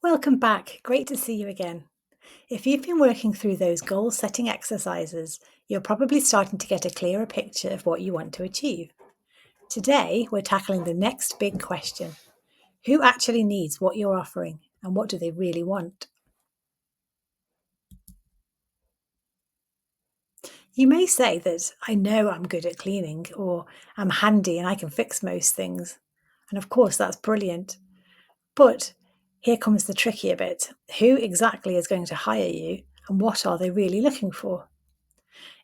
Welcome back. Great to see you again. If you've been working through those goal setting exercises, you're probably starting to get a clearer picture of what you want to achieve. Today, we're tackling the next big question. Who actually needs what you're offering and what do they really want? You may say that I know I'm good at cleaning or I'm handy and I can fix most things. And of course, that's brilliant. But here comes the trickier bit. Who exactly is going to hire you and what are they really looking for?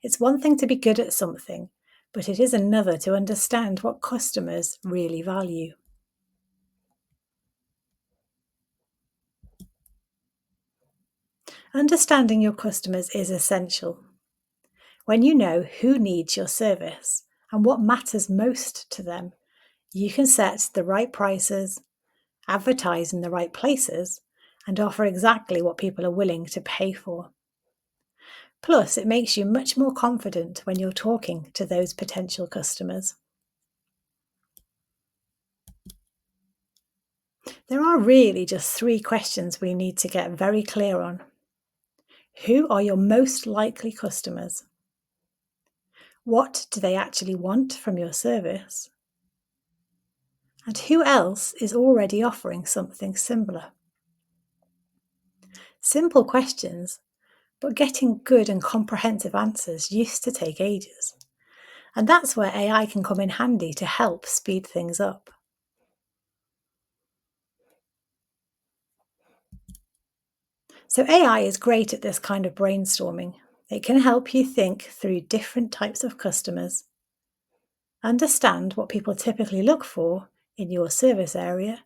It's one thing to be good at something, but it is another to understand what customers really value. Understanding your customers is essential. When you know who needs your service and what matters most to them, you can set the right prices, advertise in the right places, and offer exactly what people are willing to pay for. Plus, it makes you much more confident when you're talking to those potential customers. There are really just three questions we need to get very clear on. Who are your most likely customers? What do they actually want from your service? And who else is already offering something similar? Simple questions, but getting good and comprehensive answers used to take ages. And that's where AI can come in handy to help speed things up. So AI is great at this kind of brainstorming. It can help you think through different types of customers, understand what people typically look for in your service area,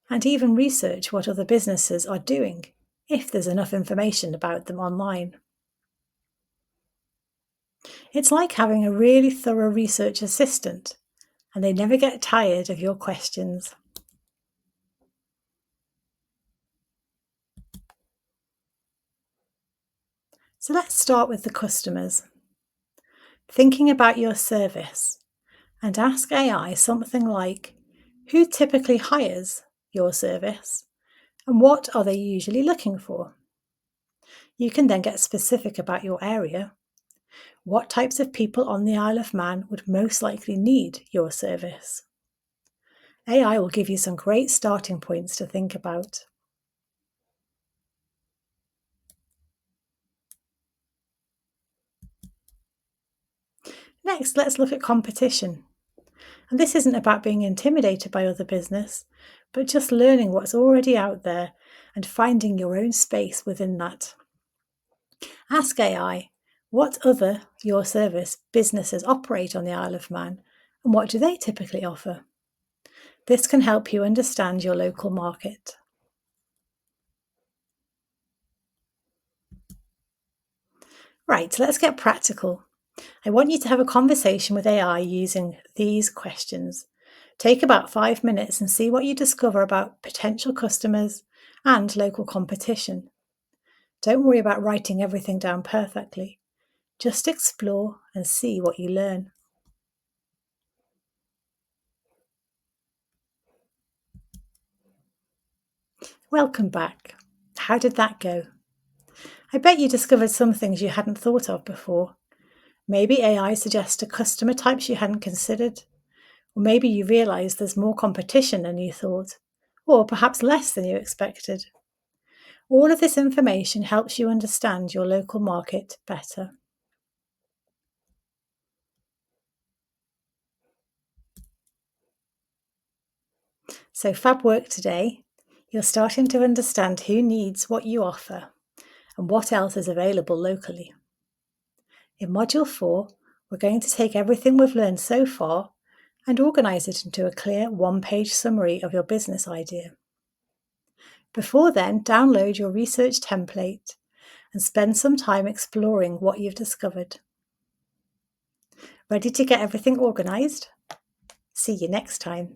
and even research what other businesses are doing if there's enough information about them online. It's like having a really thorough research assistant, and they never get tired of your questions. So let's start with the customers. Thinking about your service and ask AI something like, who typically hires your service and what are they usually looking for? You can then get specific about your area. What types of people on the Isle of Man would most likely need your service? AI will give you some great starting points to think about. Next, let's look at competition. And this isn't about being intimidated by other business, but just learning what's already out there and finding your own space within that. Ask AI, what other your service businesses operate on the Isle of Man and what do they typically offer? This can help you understand your local market. Right, let's get practical. I want you to have a conversation with AI using these questions. Take about 5 minutes and see what you discover about potential customers and local competition. Don't worry about writing everything down perfectly. Just explore and see what you learn. Welcome back. How did that go? I bet you discovered some things you hadn't thought of before. Maybe AI suggested customer types you hadn't considered. Or maybe you realised there's more competition than you thought, or perhaps less than you expected. All of this information helps you understand your local market better. So, fab work today. You're starting to understand who needs what you offer and what else is available locally. In Module 4, we're going to take everything we've learned so far and organise it into a clear one-page summary of your business idea. Before then, download your research template and spend some time exploring what you've discovered. Ready to get everything organised? See you next time.